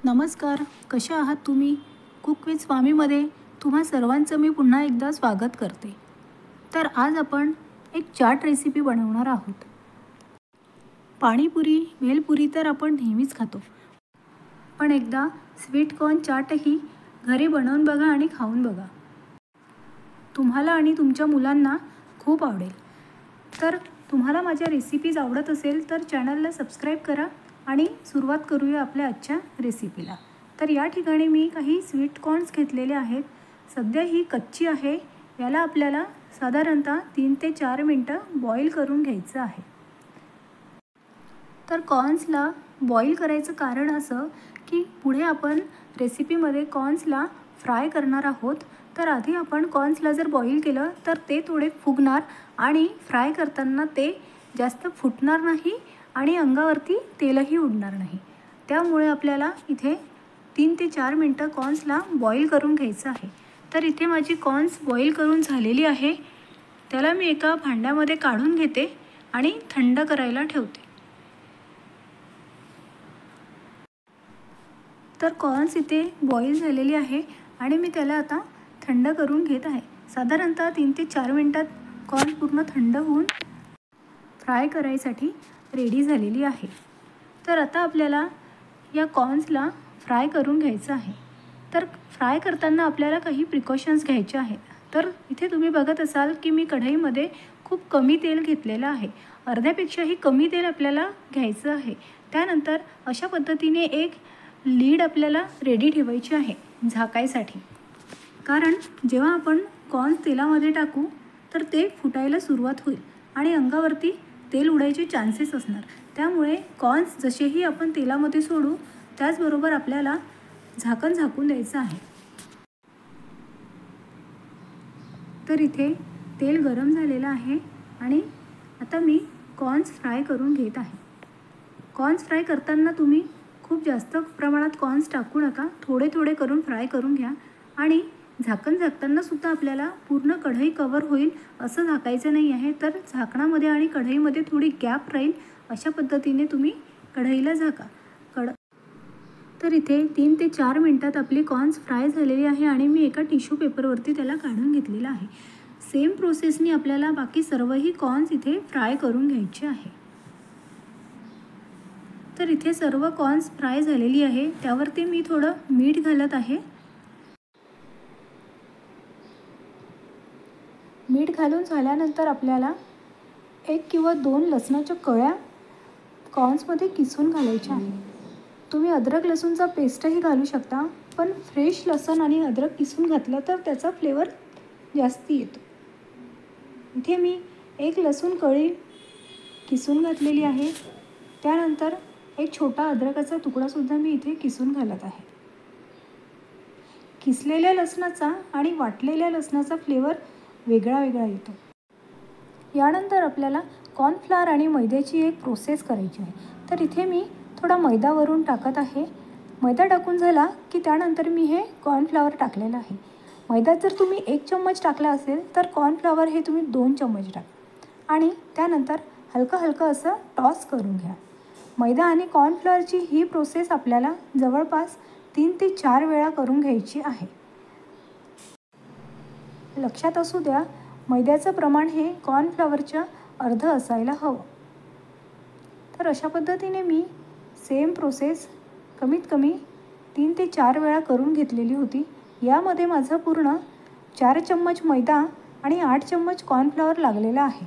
नमस्कार, कशा आहात तुम्ही? कुक विथ स्वामीमध्ये तुम्हा सर्वांचं मी पुन्हा एकदा स्वागत करते. तर आज आपण एक चाट रेसिपी बनवणार आहोत. पाणीपुरी, भेलपुरी तर आपण नेहमीच खातो, पण एकदा स्वीट कॉर्न चाटही घरी बनवून बघा आणि खाऊन बघा. तुम्हाला आणि तुमच्या मुलांना खूप आवडेल. तर तुम्हाला माझ्या रेसिपीज आवडत असेल तर चॅनलला सबस्क्राईब करा आणि सुरुवात करूया आपल्या आजच्या रेसिपीला. तर या ठिकाणी मी काही स्वीट कॉर्न्स घेतलेले आहेत. सध्या ही कच्ची आहे. याला आपल्याला साधारणतः 3 ते 4 मिनटं बॉईल करून घ्यायचं आहे. तर कॉर्न्सला बॉईल करायचं कारण असं की पुढे आपण रेसिपीमध्ये कॉर्न्सला फ्राय करणार आहोत. तर आधी आपण कॉर्न्सला जर बॉईल केलं तर ते थोडे फुगणार आणि फ्राय करताना ते जास्त फुटणार नाही आणि अंगावरती तेलही उडणार नाही. त्यामुळे आपल्याला इथे 3 ते 4 मिनटं कॉर्न्सला बॉईल करून घ्यायचं आहे. तर इथे माझी कॉर्न्स बॉईल करून झालेली आहे. त्याला मी एका भांड्यामध्ये काढून घेते आणि थंड करायला ठेवते. तर कॉर्न्स इथे बॉईल झालेली आहे आणि मी त्याला आता थंड करून घेत आहे. साधारणतः 3 ते 4 मिनटात कॉर्न पूर्ण थंड होऊन फ्राय करायसाठी रेडी झालेली आहे. तर आता आपल्याला या कॉर्न्सला फ्राय करून घ्यायचं आहे. तर फ्राय करताना आपल्याला काही प्रिकॉशन्स घ्यायचे आहेत. तर इथे तुम्ही बघत असाल की मी कढईमध्ये खूप कमी तेल घेतलेलं आहे. अर्ध्यापेक्षाही कमी तेल आपल्याला घ्यायचं आहे. त्यानंतर अशा पद्धतीने एक लीड आपल्याला रेडी ठेवायची आहे झाकायसाठी. कारण जेव्हा आपण कॉर्न्स तेलामध्ये टाकू तर ते फुटायला सुरुवात होईल आणि अंगावरती तेल उडायचे चान्सेस असणार. त्यामुळे कॉर्न्स जसेही आपण तेलामध्ये सोडू त्याचबरोबर आपल्याला झाकण झाकून द्यायचं आहे. तर इथे तेल गरम झालेलं आहे आणि आता मी कॉर्न्स फ्राय करून घेत आहे. कॉर्न्स फ्राय करताना तुम्ही खूप जास्त प्रमाणात कॉर्न्स टाकू नका. थोडे थोडे करून फ्राय करून घ्या आणि झाकण झाकताना सुद्धा आपल्याला पूर्ण कढई कवर होईल असं झाकायचं नाही आहे. तर झाकणामध्ये आणि कढईमध्ये थोडी गॅप राहील अशा पद्धतीने तुम्ही कढईला झाका. तर इथे 3 ते 4 मिनटात आपली कॉर्न्स फ्राय झालेली आहे आणि मी एका टिश्यू पेपरवरती त्याला काढून घेतलेलं आहे. सेम प्रोसेसनी आपल्याला बाकी सर्वही कॉर्न्स इथे फ्राय करून घ्यायचे आहे. तर इथे सर्व कॉर्न्स फ्राय झालेली आहे. त्यावरती मी थोडं मीठ घालत आहे. मीठ घालून झाल्यानंतर आपल्याला 1 किंवा 2 लसणाच्या कळ्या कॉर्न्समध्ये किसून घालायच्या आहे. तुम्ही अद्रक लसूणचा पेस्टही घालू शकता, पण फ्रेश लसूण आणि अद्रक किसून घातलं तर त्याचा फ्लेवर जास्ती येतो. इथे मी 1 लसूण कळी किसून घातलेली आहे. त्यानंतर एक छोटा अद्रकाचा तुकडासुद्धा मी इथे किसून घालत आहे. किसलेल्या लसणाचा आणि वाटलेल्या लसणाचा फ्लेवर वेगळा वेगळा येतो. यानंतर आपल्याला कॉर्नफ्लॉवर आणि मैद्याची एक प्रोसेस करायची आहे. तर इथे मी थोडा मैदा वरून टाकत आहे. मैदा टाकून झाला की त्यानंतर मी हे कॉर्नफ्लॉवर टाकलेलं आहे. मैदा जर तुम्ही 1 चम्मच टाकला असेल तर कॉर्नफ्लॉवर हे तुम्ही 2 चम्मच टाका आणि त्यानंतर हलकं हलकं असं टॉस करून घ्या. मैदा आणि कॉर्नफ्लॉवरची ही प्रोसेस आपल्याला जवळपास 3 ते 4 वेळा करून घ्यायची आहे. लक्षात असू द्या, मैद्याचं प्रमाण हे कॉर्नफ्लॉवरच्या अर्ध असायला हवं. तर अशा पद्धतीने मी सेम प्रोसेस कमीत कमी 3 ते 4 वेळा करून घेतलेली होती. यामध्ये माझं पूर्ण 4 चम्मच मैदा आणि 8 चम्मच कॉर्नफ्लॉवर लागलेला आहे.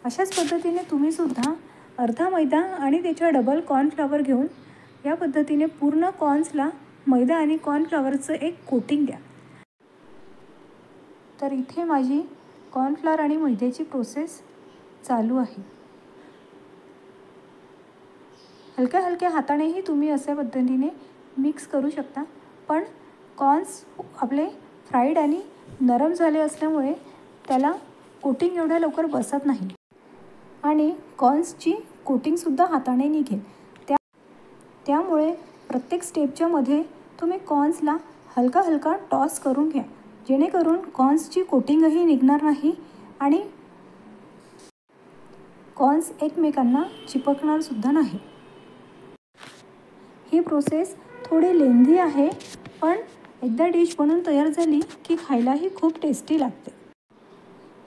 अशाच पद्धतीने तुम्हीसुद्धा अर्धा मैदा आणि त्याच्या डबल कॉर्नफ्लॉवर घेऊन या पद्धतीने पूर्ण कॉर्न्सला मैदा आणि कॉर्नफ्लॉवरचं एक कोटिंग द्या. तर इथे माझी कॉर्नफ्लॉवर आणि मैद्याची प्रोसेस चालू आहे. हलक्या हलक्या हातानेही तुम्ही अशा पद्धतीने मिक्स करू शकता, पण कॉर्न्स आपले फ्राईड आणि नरम झाले असल्यामुळे त्याला कोटिंग एवढ्या लवकर बसत नाही आणि कॉर्न्सची कोटिंगसुद्धा हाताने निघेल. त्यामुळे प्रत्येक स्टेपच्या मध्ये तुम्ही कॉर्न्सला हलका हलका टॉस करून घ्या, जेणेकरून कॉर्न्सची कोटिंगही निघणार नाही आणि कॉर्न्स एकमेकांना चिपकणार सुद्धा नाही. ही प्रोसेस थोडी लेंदी आहे, पण एकदा डिश बनवून तयार झाली की खायलाही खूप टेस्टी लागते.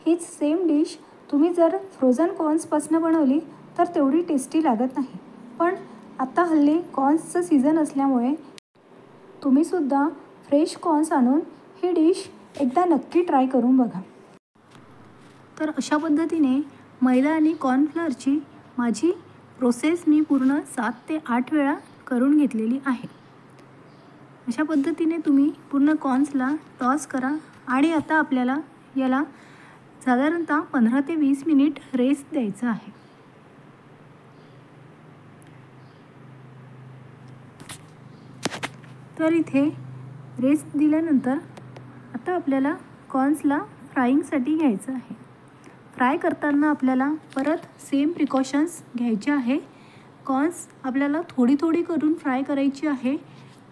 हीच सेम डिश तुम्ही जर फ्रोझन कॉर्न्सपासून बनवली तर तेवढी टेस्टी लागत नाही. पण आता हल्ली कॉर्न्सचं सीझन असल्यामुळे तुम्हीसुद्धा फ्रेश कॉर्न्स आणून ही डिश एकदा नक्की ट्राय करून बघा. तर अशा पद्धतीने मैदा आणि कॉर्नफ्लॉवरची माझी प्रोसेस मी पूर्ण 7 ते 8 वेळा करून घेतलेली आहे. अशा पद्धतीने तुम्ही पूर्ण कॉर्न्सला टॉस करा आणि आता आपल्याला याला साधारणतः 15 ते 20 मिनिट रेस्ट द्यायचं आहे. तर इथे रेस्ट दिल्यानंतर आता आपल्याला कॉर्न्सला फ्राईंगसाठी घ्यायचं आहे. फ्राय करताना आपल्याला परत सेम प्रिकॉशन्स घ्यायचे आहे. कॉर्न्स आपल्याला थोडी थोडी करून फ्राय करायची आहे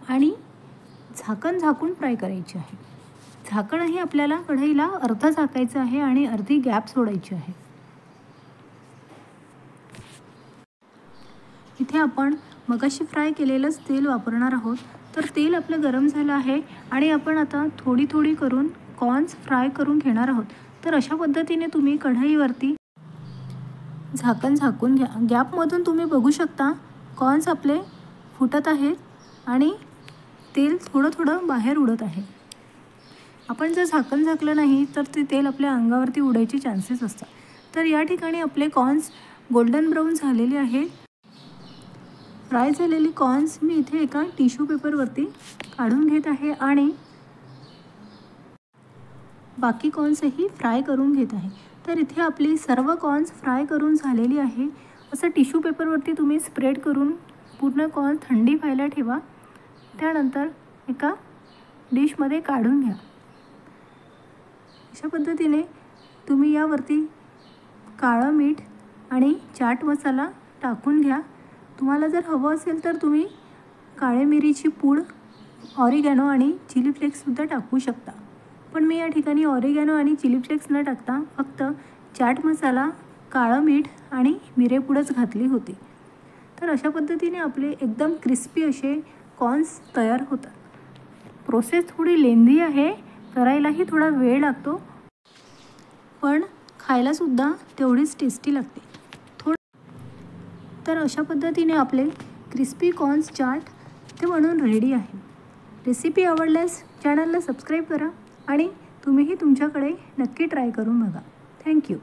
आणि झाकून फ्राय करायची आहे. झाकणही आपल्याला कढईला अर्धं झाकायचं आहे आणि अर्धी गॅप सोडायची आहे. इथे आपण मगाशी फ्राय केलेलंच तेल वापरणार आहोत. तर तेल आपलं गरम झालं आहे आणि आपण आता थोडी थोडी करून कॉर्न्स फ्राय करून घेणार आहोत. तर अशा पद्धतीने तुम्ही कढईवरती झाकून घ्या. गॅपमधून तुम्ही बघू शकता कॉर्न्स आपले फुटत आहेत आणि तेल थोडं थोडं बाहेर उडत आहे. आपण जर झाकलं नाही तर ते तेल आपल्या अंगावरती उडायचे चान्सेस असतात. तर या ठिकाणी आपले कॉर्न्स गोल्डन ब्राऊन झालेले आहेत. फ्राय झालेली कॉर्न्स मी इथे एका टिश्यू पेपरवरती काढून घेत आहे आणि बाकी कॉर्न्सही फ्राय करून घेत आहे. तर इथे आपली सर्व कॉर्न्स फ्राय करून झालेली आहे. असं टिश्यू पेपरवरती तुम्ही स्प्रेड करून पूर्ण कॉर्न थंडी व्हायला ठेवा. त्यानंतर एका डिशमध्ये काढून घ्या. अशा पद्धतीने तुम्ही यावरती काळं मीठ आणि चाट मसाला टाकून घ्या. तुम्हाला जर हवं असेल तर तुम्ही काळे मिरीची पूड, ऑरिगॅनो आणि चिली फ्लेक्ससुद्धा टाकू शकता. पण मी या ठिकाणी ऑरिगॅनो आणि चिली फ्लेक्स न टाकता फक्त चाट मसाला, काळं मीठ आणि मिरेपूडच घातली होती. तर अशा पद्धतीने आपले एकदम क्रिस्पी असे कॉर्न्स तयार होतात. प्रोसेस थोडी लेंदी आहे, करायलाही थोडा वेळ लागतो, पण खायलासुद्धा तेवढीच टेस्टी लागते. तर अशा पद्धतीने आपले क्रिस्पी कॉर्न्स चाट ते बनवून रेडी आहे. रेसिपी आवडल्यास चॅनलला सबस्क्राईब करा आणि तुम्हीही तुमच्याकडे नक्की ट्राय करून बघा. थँक्यू.